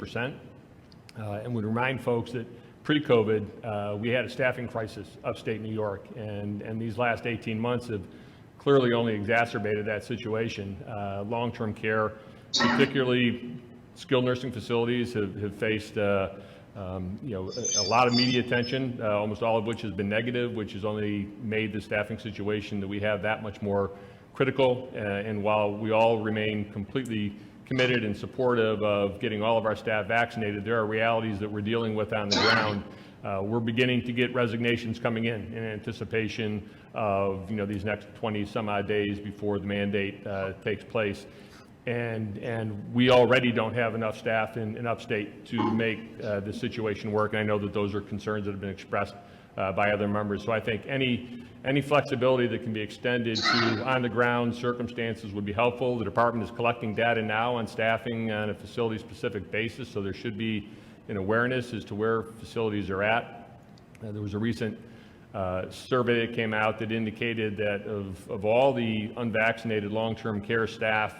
and would remind folks that pre-COVID, we had a staffing crisis upstate New York, and these last 18 months have clearly only exacerbated that situation. Long-term care, particularly skilled nursing facilities, have faced a lot of media attention, almost all of which has been negative, which has only made the staffing situation that we have that much more critical. And while we all remain completely committed and supportive of getting all of our staff vaccinated, there are realities that we're dealing with on the ground. We're beginning to get resignations coming in anticipation of these next 20 some odd days before the mandate takes place. And we already don't have enough staff in upstate to make the situation work. And I know that those are concerns that have been expressed by other members. So I think any flexibility that can be extended to on-the-ground circumstances would be helpful. The department is collecting data now on staffing on a facility-specific basis, so there should be an awareness as to where facilities are at. There was a recent survey that came out that indicated that of all the unvaccinated long-term care staff,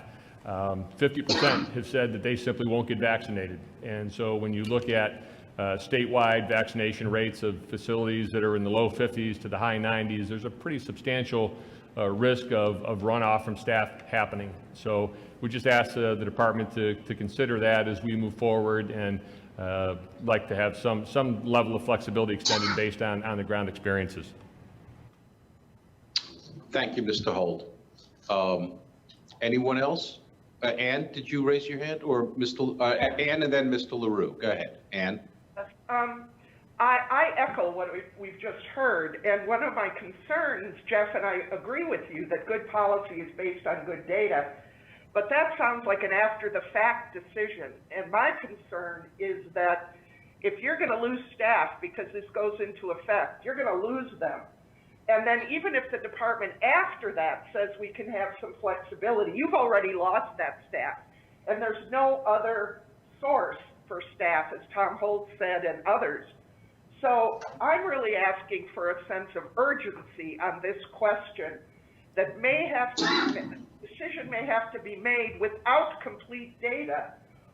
50% have said that they simply won't get vaccinated. And so when you look at statewide vaccination rates of facilities that are in the low 50s to the high 90s, there's a pretty substantial risk of runoff from staff happening. So we just ask the department to consider that as we move forward, and like to have some level of flexibility extended based on the-ground experiences. Thank you, Mr. Holt. Anyone else? Ann, did you raise your hand, or Ann and then Mr. LaRue? Go ahead, Ann. I echo what we've just heard, and one of my concerns, Jeff, and I agree with you that good policy is based on good data, but that sounds like an after-the-fact decision. And my concern is that if you're going to lose staff because this goes into effect, you're going to lose them. And then even if the department after that says we can have some flexibility, you've already lost that staff, and there's no other source for staff, as Tom Holt said, and others. So I'm really asking for a sense of urgency on this question that decision may have to be made without complete data,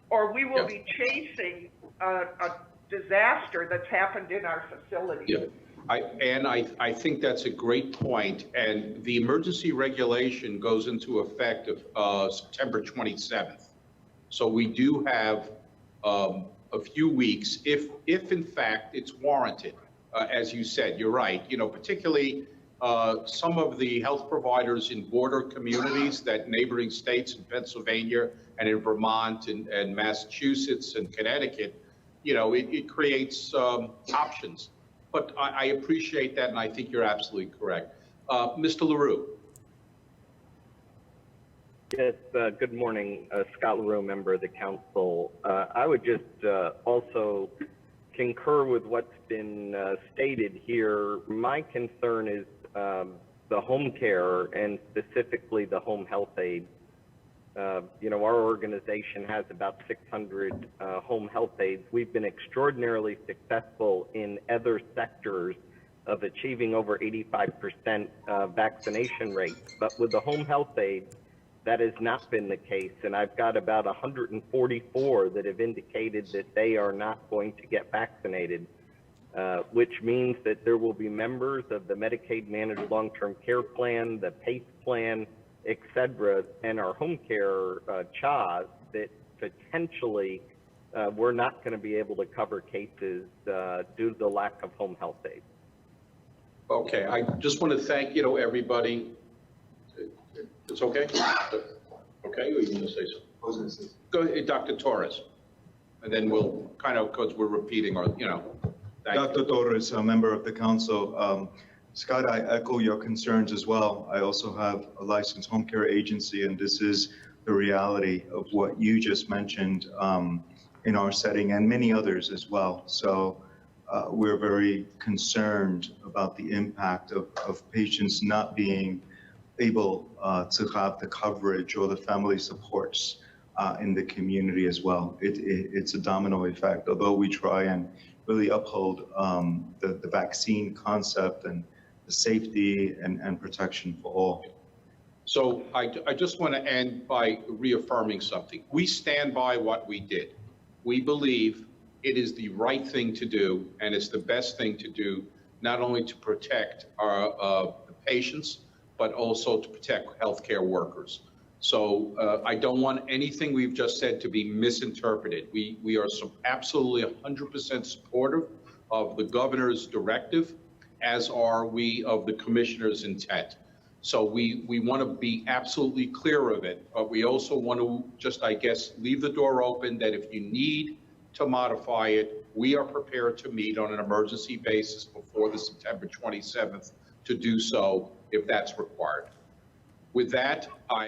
or we will be chasing a disaster that's happened in our facility. Yeah. I think that's a great point, and the emergency regulation goes into effect of September 27th. So we do have a few weeks, if in fact it's warranted. As you said, you're right. Particularly some of the health providers in border communities, that neighboring states in Pennsylvania and in Vermont and Massachusetts and Connecticut, it creates options. But I appreciate that, and I think you're absolutely correct. Mr. LaRue. Yes, good morning. Scott LaRue, member of the council. I would just also concur with what's been stated here. My concern is the home care, and specifically the home health aides. Our organization has about 600 home health aides. We've been extraordinarily successful in other sectors of achieving over 85% vaccination rates. But with the home health aides, that has not been the case. And I've got about 144 that have indicated that they are not going to get vaccinated, which means that there will be members of the Medicaid Managed Long-Term Care Plan, the PACE plan, et cetera, and our home care CHAs that potentially we're not going to be able to cover cases due to the lack of home health aides. Okay, I just want to thank everybody. It's okay? Okay, or you going to say something? Go ahead, Dr. Torres, and then we'll kind of, because we're repeating our, Dr. Torres, a member of the council. Scott, I echo your concerns as well. I also have a licensed home care agency, and this is the reality of what you just mentioned in our setting and many others as well. So we're very concerned about the impact of patients not being able to have the coverage or the family supports in the community as well. It's a domino effect, although we try and really uphold the vaccine concept and the safety and protection for all. So I just want to end by reaffirming something. We stand by what we did. we believe it is the right thing to do, and it's the best thing to do, not only to protect our the patients, but also to protect healthcare workers. So I don't want anything we've just said to be misinterpreted. We are absolutely 100% supportive of the governor's directive, as are we of the commissioner's intent. So we want to be absolutely clear of it, but we also want to just, I guess, leave the door open that if you need to modify it, we are prepared to meet on an emergency basis before the September 27th to do so if that's required. With that, I...